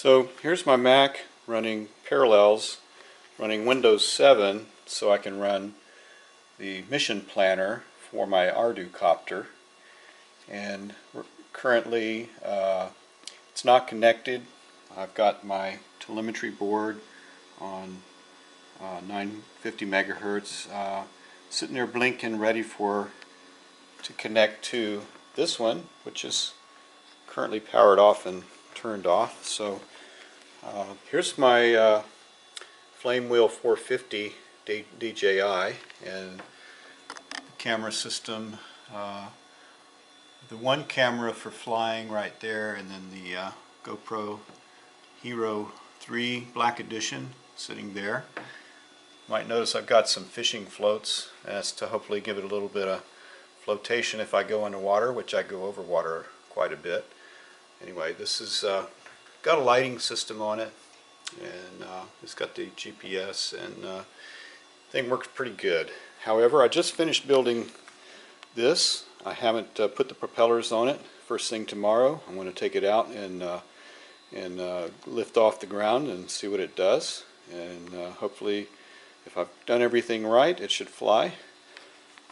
So here's my Mac running Parallels, running Windows 7, so I can run the mission planner for my ArduCopter. And currently it's not connected. I've got my telemetry board on 950 megahertz sitting there blinking, ready to connect to this one, which is currently powered off and turned off. So here's my Flame Wheel 450 DJI and the camera system. The one camera for flying right there, and then the GoPro Hero 3 Black Edition sitting there. You might notice I've got some fishing floats. That's to hopefully give it a little bit of flotation if I go underwater, which I go over water quite a bit. Anyway, this is got a lighting system on it, and it's got the GPS, and thing works pretty good. However, I just finished building this. I haven't put the propellers on it. First thing tomorrow, I'm going to take it out and lift off the ground and see what it does. And hopefully, if I've done everything right, it should fly.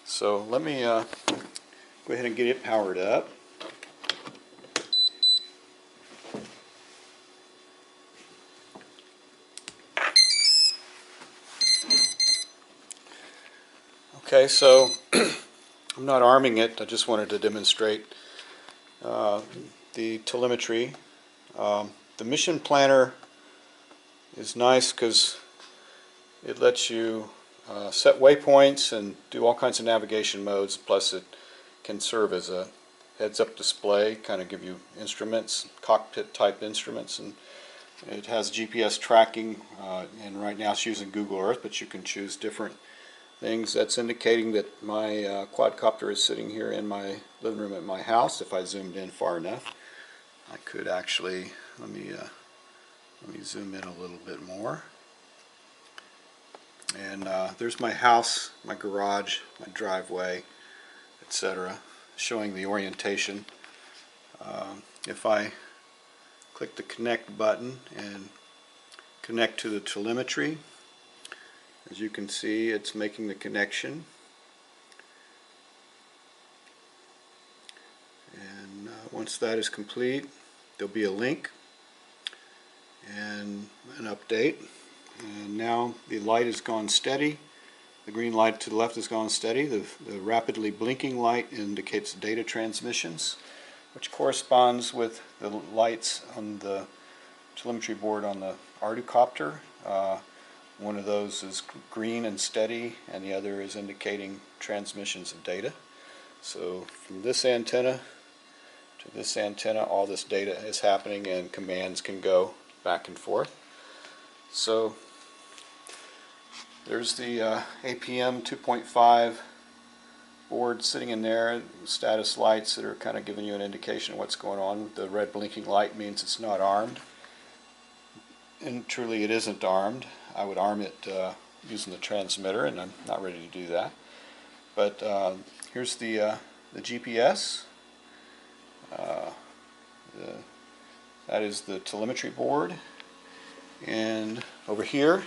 So let me go ahead and get it powered up. Okay, so I'm not arming it. I just wanted to demonstrate the telemetry. The mission planner is nice because it lets you set waypoints and do all kinds of navigation modes, plus it can serve as a heads-up display, kind of give you instruments, cockpit type instruments, and it has GPS tracking, and right now it's using Google Earth, but you can choose different things. That's indicating that my quadcopter is sitting here in my living room at my house. If I zoomed in far enough, I could actually, let me zoom in a little bit more. And there's my house, my garage, my driveway, etc., showing the orientation. If I click the connect button and connect to the telemetry, as you can see, it's making the connection. And once that is complete, there'll be a link and an update. And now the light has gone steady. The green light to the left has gone steady. The rapidly blinking light indicates data transmissions, which corresponds with the lights on the telemetry board on the ArduCopter. One of those is green and steady, and the other is indicating transmissions of data. So from this antenna to this antenna, all this data is happening, and commands can go back and forth. So there's the APM 2.5 board sitting in there, status lights that are kind of giving you an indication of what's going on. The red blinking light means it's not armed, and truly it isn't armed. I would arm it using the transmitter, and I'm not ready to do that. But here's the GPS. That is the telemetry board, and over here,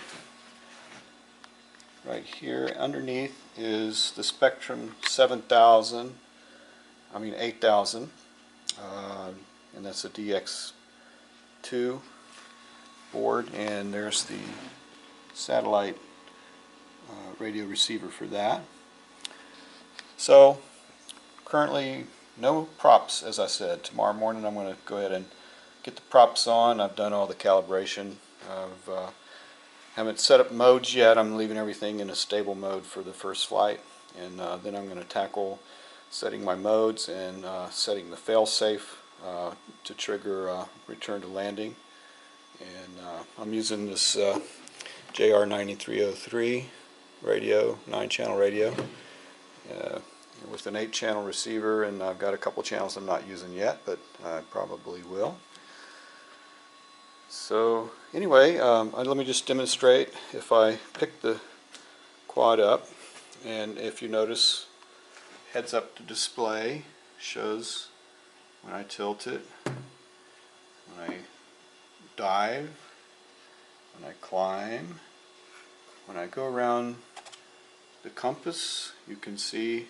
right here underneath, is the Spectrum 8000, and that's a DX2 board, and there's the satellite radio receiver for that. So currently no props, as I said. Tomorrow morning I'm going to go ahead and get the props on. I've done all the calibration. Haven't set up modes yet. I'm leaving everything in a stable mode for the first flight, and then I'm going to tackle setting my modes and setting the fail-safe to trigger return to landing. And I'm using this JR9303 radio, 9-channel radio, with an 8-channel receiver, and I've got a couple channels I'm not using yet, but I probably will. So anyway, let me just demonstrate. If I pick the quad up, and if you notice, heads up to display shows when I tilt it, when I dive, when I climb, when I go around the compass, you can see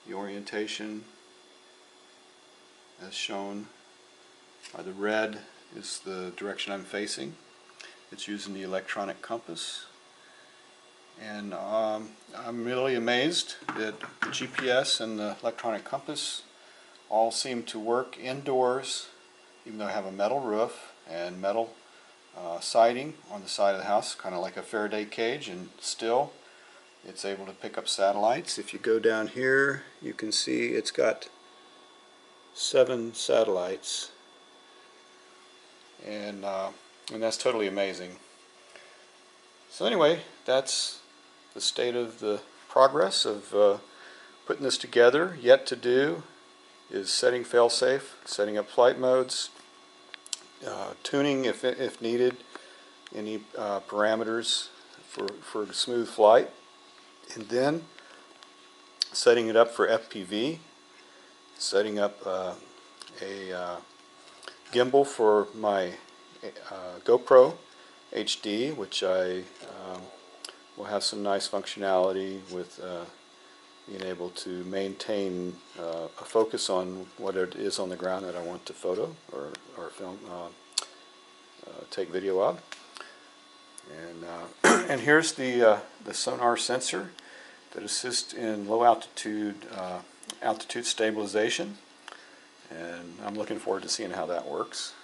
the orientation as shown by the red is the direction I'm facing. It's using the electronic compass. And I'm really amazed that the GPS and the electronic compass all seem to work indoors, even though I have a metal roof and metal siding on the side of the house, kind of like a Faraday cage, and still it's able to pick up satellites. If you go down here, you can see it's got 7 satellites, and that's totally amazing. So anyway, that's the state of the progress of putting this together. Yet to do is setting failsafe, setting up flight modes, tuning if needed, any parameters for smooth flight, and then setting it up for FPV, setting up a gimbal for my GoPro HD, which I will have some nice functionality with being able to maintain a focus on what it is on the ground that I want to photo or film, take video of. And and here's the sonar sensor that assists in low altitude altitude stabilization, and I'm looking forward to seeing how that works.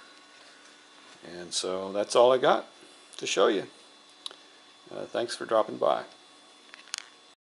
And so that's all I got to show you. Thanks for dropping by.